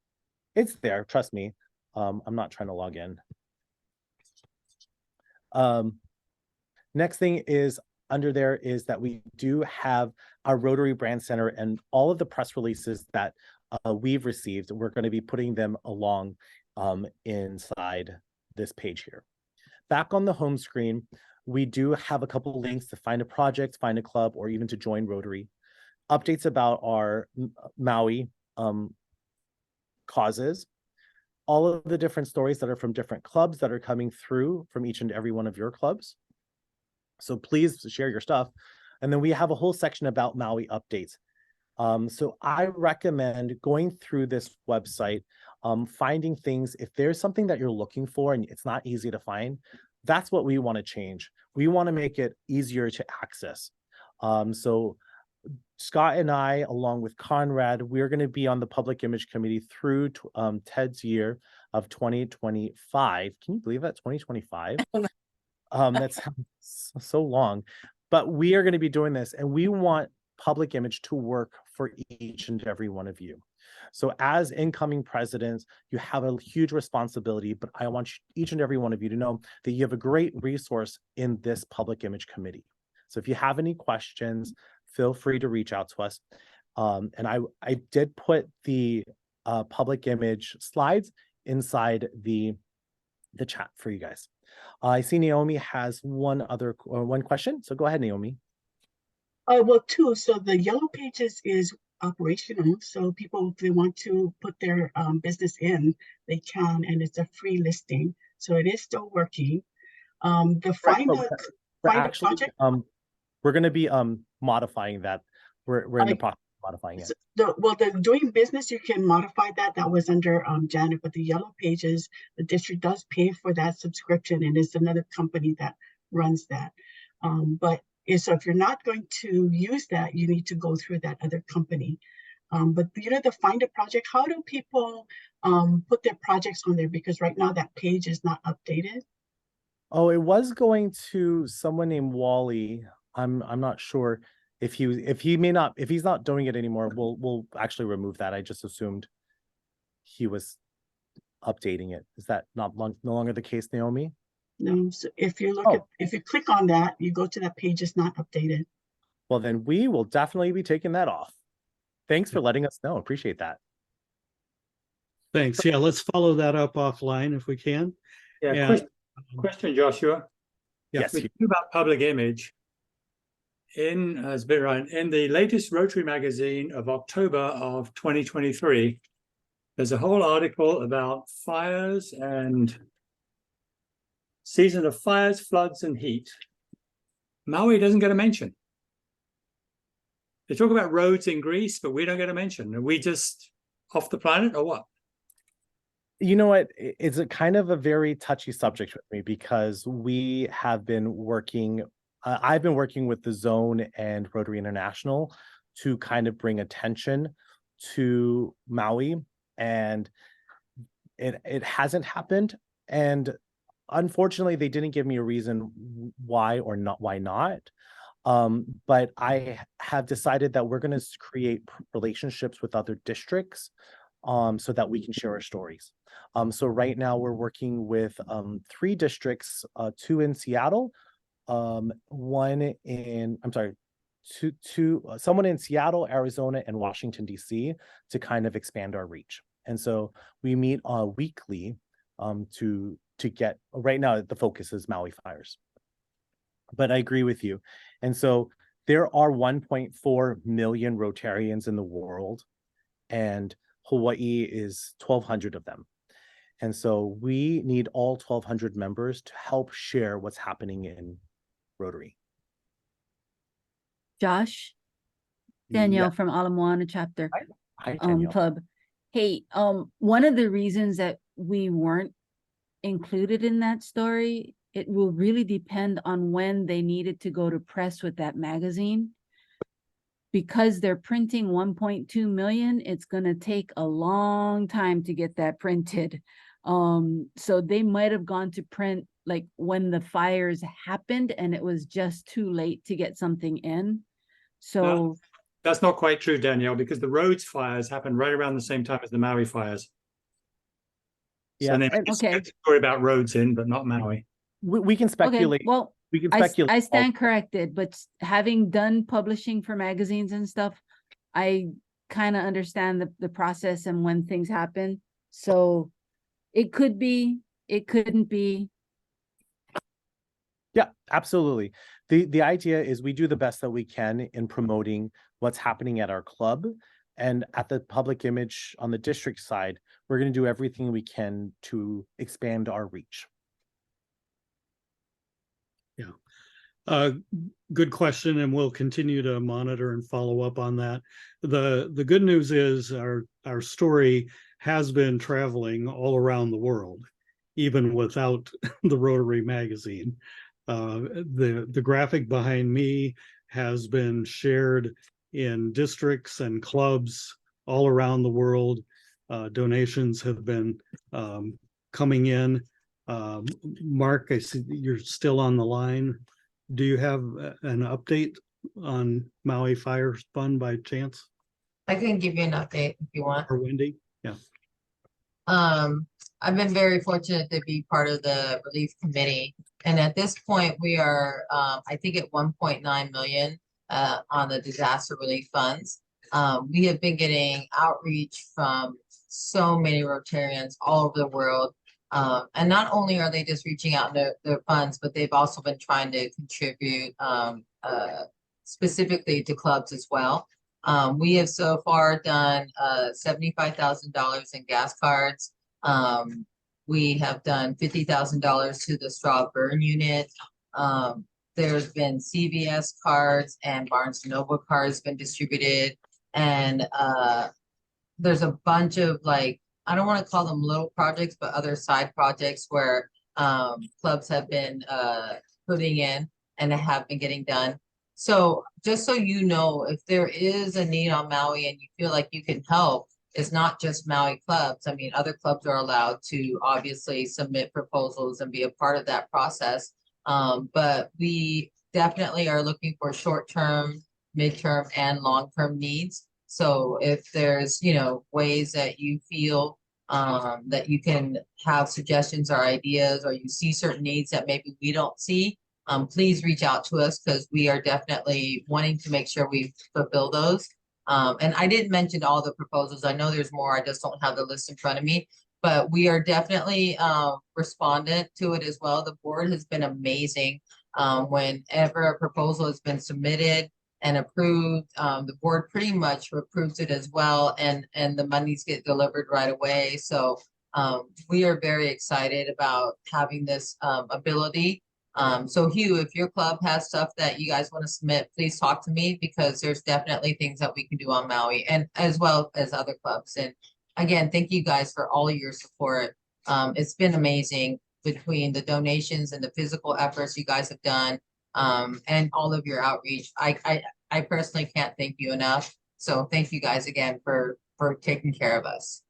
it's there. Trust me. I'm not trying to log in. Next thing is under there is that we do have our Rotary Brand Center and all of the press releases that we've received. We're going to be putting them along inside this page here. Back on the home screen, we do have a couple of links to find a project, find a club, or even to join Rotary. Updates about our Maui causes. All of the different stories that are from different clubs that are coming through from each and every one of your clubs. So please share your stuff. And then we have a whole section about Maui updates. So I recommend going through this website, finding things. If there's something that you're looking for and it's not easy to find, that's what we want to change. We want to make it easier to access. So Scott and I, along with Conrad, we're going to be on the Public Image Committee through Ted's year of 2025. Can you believe that? 2025? That sounds so long. But we are going to be doing this, and we want public image to work for each and every one of you. So as incoming presidents, you have a huge responsibility, but I want each and every one of you to know that you have a great resource in this Public Image Committee. So if you have any questions, feel free to reach out to us. And I did put the public image slides inside the chat for you guys. I see Naomi has one question. So go ahead, Naomi. Well, two. So the yellow pages is operational. So people, if they want to put their business in, they can, and it's a free listing. So it is still working. The find a project. We're going to be modifying that. We're in the process of modifying it. The doing business, you can modify that. That was under Janet, but the yellow pages, the district does pay for that subscription, and it's another company that runs that. So if you're not going to use that, you need to go through that other company. But the find a project, how do people put their projects on there? Because right now that page is not updated. Oh, it was going to someone named Wally. I'm not sure if he's not doing it anymore. We'll actually remove that. I just assumed he was updating it. Is that no longer the case, Naomi? No. So if you look if you click on that, you go to that page, it's not updated. Well, then we will definitely be taking that off. Thanks for letting us know. Appreciate that. Thanks. Yeah, let's follow that up offline if we can. Yeah, And, question, Joshua. Yes. We talk about public image. It's been right in the latest Rotary magazine of October of 2023. There's a whole article about fires and season of fires, floods, and heat. Maui doesn't get a mention. They talk about roads in Greece, but we don't get a mention. Are we just off the planet or what? You know what? It's a kind of a very touchy subject with me because we have been working, I've been working with the Zone and Rotary International to kind of bring attention to Maui, and it hasn't happened. And unfortunately, they didn't give me a reason why or not, why not. But I have decided that we're going to create relationships with other districts so that we can share our stories. So right now we're working with 3 districts, 2 in Seattle, one in, I'm sorry, someone in Seattle, Arizona, and Washington, D.C. to kind of expand our reach. And so we meet weekly to get, right now the focus is Maui fires. But I agree with you. And so there are 1.4 million Rotarians in the world, and Hawaii is 1,200 of them. And so we need all 1,200 members to help share what's happening in Rotary. Josh, Danielle Yeah. from Ala Moana chapter Hi, Danielle. club. Hey, one of the reasons that we weren't included in that story, it will really depend on when they needed to go to press with that magazine. Because they're printing 1.2 million, it's going to take a long time to get that printed. So they might have gone to print like when the fires happened and it was just too late to get something in. So that's not quite true, Danielle, because the Rhodes fires happened right around the same time as the Maui fires. Yeah, So they okay. a story about Rhodes in, but not Maui. We can speculate. Okay, well, we can I speculate. stand corrected, but having done publishing for magazines and stuff, I kind of understand the process and when things happen. So it could be, it couldn't be. Yeah, absolutely. The idea is we do the best that we can in promoting what's happening at our club, and at the public image on the district side, we're going to do everything we can to expand our reach. Yeah. Good question, and we'll continue to monitor and follow up on that. The good news is our story has been traveling all around the world, even without the Rotary magazine. The graphic behind me has been shared in districts and clubs all around the world. Donations have been coming in. Mark, I see you're still on the line. Do you have an update on Maui Fire Fund by chance? I can give you an update if you want. Or Wendy? Yeah. I've been very fortunate to be part of the relief committee. And at this point, we are, I think at 1.9 million on the disaster relief funds. We have been getting outreach from so many Rotarians all over the world. And not only are they just reaching out in their funds, but they've also been trying to contribute specifically to clubs as well. We have so far done $75,000 in gas cards. We have done $50,000 to the straw burn unit. There's been CVS cards and Barnes & Noble cards been distributed. And there's a bunch of, like, I don't want to call them little projects, but other side projects where clubs have been putting in and have been getting done. So just so you know, if there is a need on Maui and you feel like you can help, it's not just Maui clubs. I mean, other clubs are allowed to obviously submit proposals and be a part of that process. But we definitely are looking for short-term, midterm, and long-term needs. So if there's, you know, ways that you feel that you can have suggestions or ideas, or you see certain needs that maybe we don't see, please reach out to us because we are definitely wanting to make sure we fulfill those. And I didn't mention all the proposals. I know there's more. I just don't have the list in front of me. But we are definitely respondent to it as well. The board has been amazing. Whenever a proposal has been submitted and approved, the board pretty much approves it as well, and the monies get delivered right away. So we are very excited about having this ability. So Hugh, if your club has stuff that you guys want to submit, please talk to me because there's definitely things that we can do on Maui and as well as other clubs. And again, thank you guys for all of your support. It's been amazing between the donations and the physical efforts you guys have done, and all of your outreach. I personally can't thank you enough. So thank you guys again for taking care of us.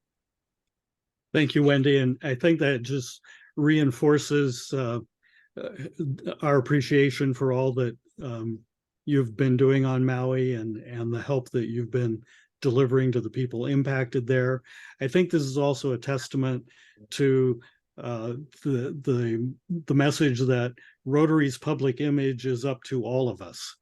Thank you, Wendy. And I think that just reinforces our appreciation for all that you've been doing on Maui and the help that you've been delivering to the people impacted there. I think this is also a testament to the message that Rotary's public image is up to all of us.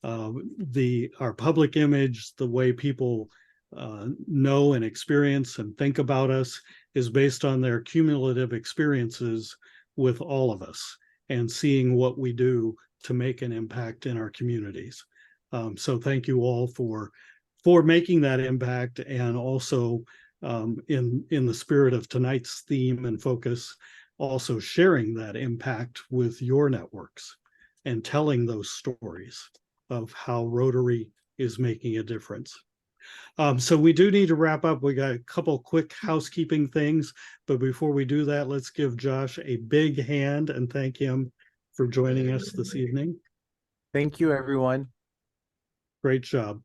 Our public image, the way people know and experience and think about us, is based on their cumulative experiences with all of us and seeing what we do to make an impact in our communities. So thank you all for making that impact, and also in the spirit of tonight's theme and focus, also sharing that impact with your networks and telling those stories of how Rotary is making a difference. So we do need to wrap up. We got a couple quick housekeeping things, but before we do that, let's give Josh a big hand and thank him for joining us this evening. Thank you, everyone. Great job.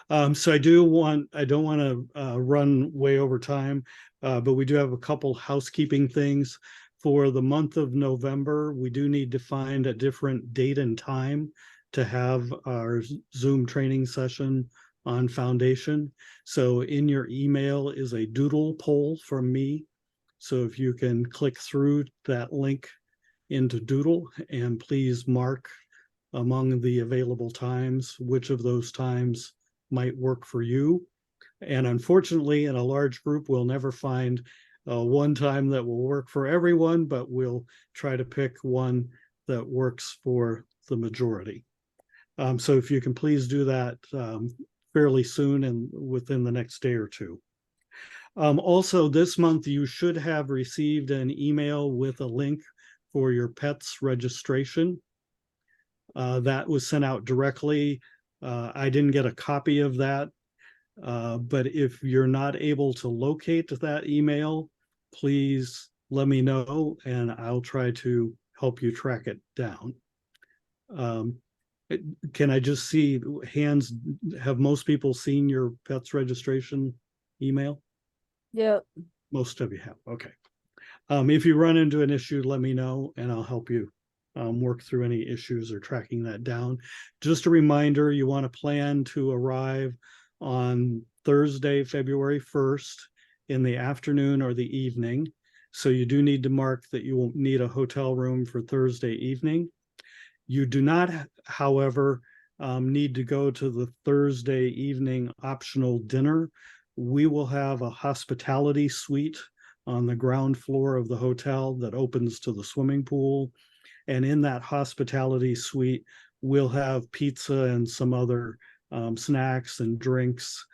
So I don't want to run way over time, but we do have a couple housekeeping things. For the month of November, we do need to find a different date and time to have our Zoom training session on Foundation. So in your email is a doodle poll from me. So if you can click through that link into Doodle and please mark among the available times which of those times might work for you. And unfortunately, in a large group, we'll never find one time that will work for everyone, but we'll try to pick one that works for the majority. So if you can please do that fairly soon and within the next day or two. Also, this month, you should have received an email with a link for your pets registration. That was sent out directly. I didn't get a copy of that, but if you're not able to locate that email, please let me know and I'll try to help you track it down. Can I just see hands? Have most people seen your pets registration email? Yeah. Most of you have. Okay. If you run into an issue, let me know and I'll help you work through any issues or tracking that down. Just a reminder, you want to plan to arrive on Thursday, February 1st in the afternoon or the evening. So you do need to mark that you will need a hotel room for Thursday evening. You do not, however, need to go to the Thursday evening optional dinner. We will have a hospitality suite on the ground floor of the hotel that opens to the swimming pool. And in that hospitality suite, we'll have pizza and some other snacks and drinks.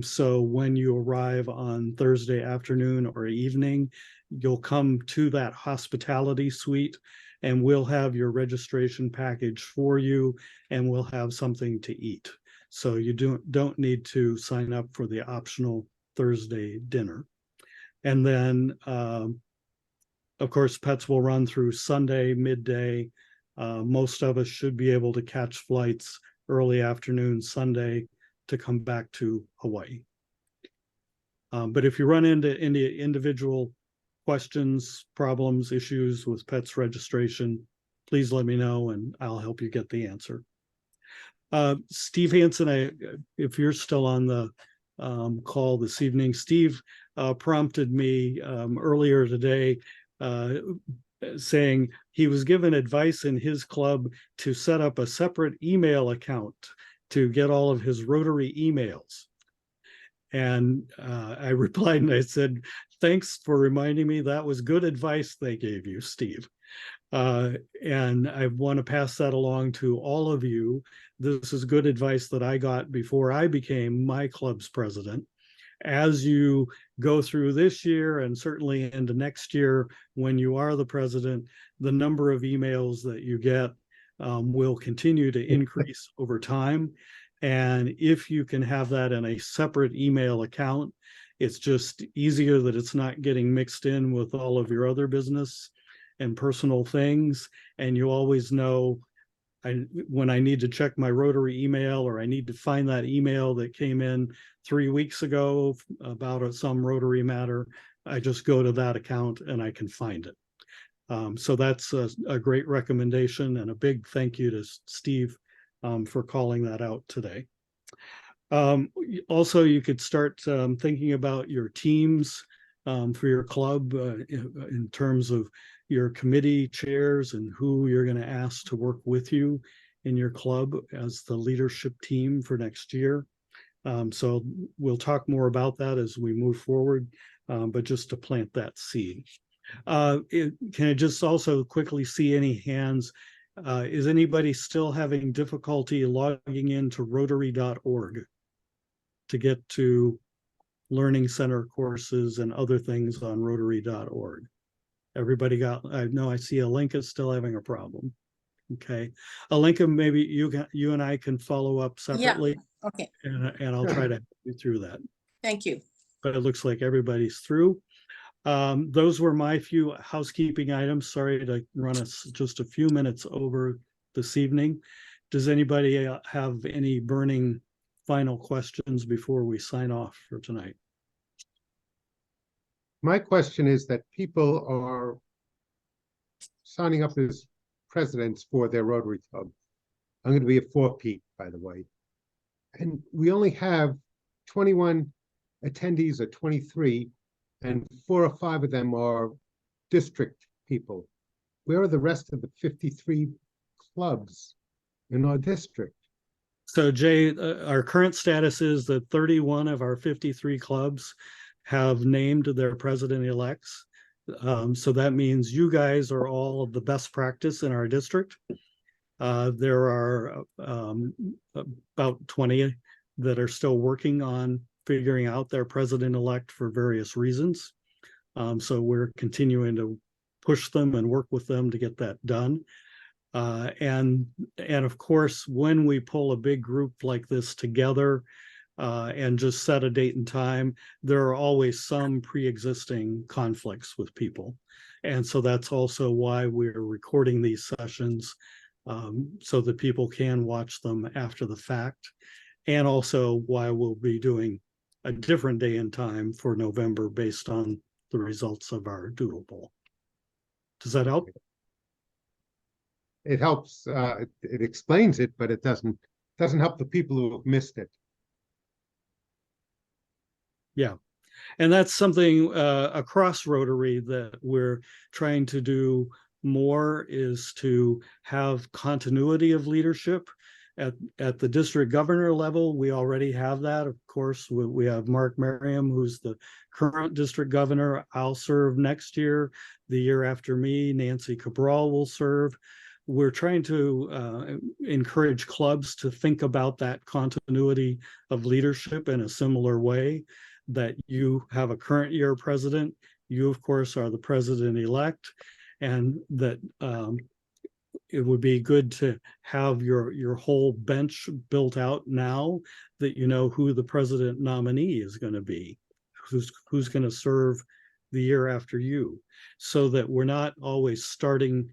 So when you arrive on Thursday afternoon or evening, you'll come to that hospitality suite and we'll have your registration package for you and we'll have something to eat. So you don't need to sign up for the optional Thursday dinner. And then, of course, pets will run through Sunday midday. Most of us should be able to catch flights early afternoon Sunday to come back to Hawaii. But if you run into any individual questions, problems, issues with pets registration, please let me know and I'll help you get the answer. Steve Hansen, if you're still on the call this evening, Steve prompted me earlier today saying he was given advice in his club to set up a separate email account to get all of his Rotary emails. And I replied and I said, thanks for reminding me. That was good advice they gave you, Steve. And I want to pass that along to all of you. This is good advice that I got before I became my club's president. As you go through this year and certainly into next year, when you are the president, the number of emails that you get will continue to increase over time. And if you can have that in a separate email account, it's just easier that it's not getting mixed in with all of your other business and personal things. And you always know when I need to check my Rotary email, or I need to find that email that came in 3 weeks ago about some Rotary matter, I just go to that account and I can find it. So that's a great recommendation, and a big thank you to Steve for calling that out today. Also, you could start thinking about your teams for your club in terms of your committee chairs and who you're going to ask to work with you in your club as the leadership team for next year. So we'll talk more about that as we move forward, but just to plant that seed. Can I just also quickly see any hands? Is anybody still having difficulty logging into Rotary.org to get to Learning Center courses and other things on Rotary.org? Everybody got, I know I see Alenka still having a problem. Okay. Alenka, maybe you and I can follow up separately. Yeah. Okay. And I'll try to help you through that. Thank you. But it looks like everybody's through. Those were my few housekeeping items. Sorry to run us just a few minutes over this evening. Does anybody have any burning final questions before we sign off for tonight? My question is that people are signing up as presidents for their Rotary Club. I'm going to be a 4-peat, by the way. And we only have 21 attendees, or 23, and 4 or 5 of them are district people. Where are the rest of the 53 clubs in our district? So Jay, our current status is that 31 of our 53 clubs have named their president-elects. So that means you guys are all of the best practice in our district. There are about 20 that are still working on figuring out their president-elect for various reasons. So we're continuing to push them and work with them to get that done. And of course, when we pull a big group like this together and just set a date and time, there are always some pre-existing conflicts with people. And so that's also why we're recording these sessions so that people can watch them after the fact. And also why we'll be doing a different day and time for November based on the results of our doodle poll. Does that help? It helps, it explains it, but it doesn't help the people who have missed it. Yeah. And that's something across Rotary that we're trying to do more, is to have continuity of leadership. At the district governor level, we already have that. Of course, we have Mark Merriam, who's the current district governor. I'll serve next year. The year after me, Nancy Cabral will serve. We're trying to encourage clubs to think about that continuity of leadership in a similar way, that you have a current year president. You, of course, are the president-elect, and that it would be good to have your whole bench built out now, that you know who the president nominee is going to be, who's going to serve the year after you, so that we're not always starting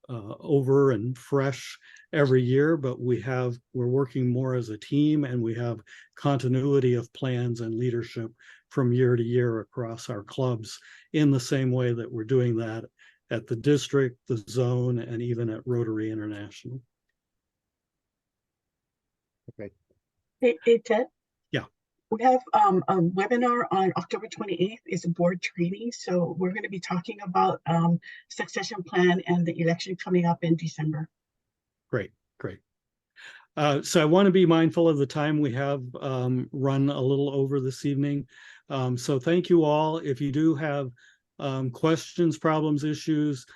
over and fresh every year, but we're working more as a team, and we have continuity of plans and leadership from year to year across our clubs, in the same way that we're doing that at the district, the zone, and even at Rotary International. Okay. Hey, Ted? Yeah. We have a webinar on October 28th. It's a board training. So we're going to be talking about succession plan and the election coming up in December. Great, great. So I want to be mindful of the time. We have run a little over this evening. So thank you all. If you do have questions, problems, issues,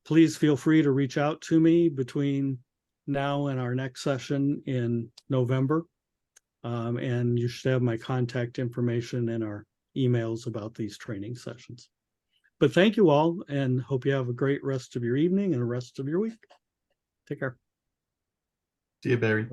please feel free to reach out to me between now and our next session in November. And you should have my contact information in our emails about these training sessions. But thank you all, and hope you have a great rest of your evening and the rest of your week. Take care. See you, Barry.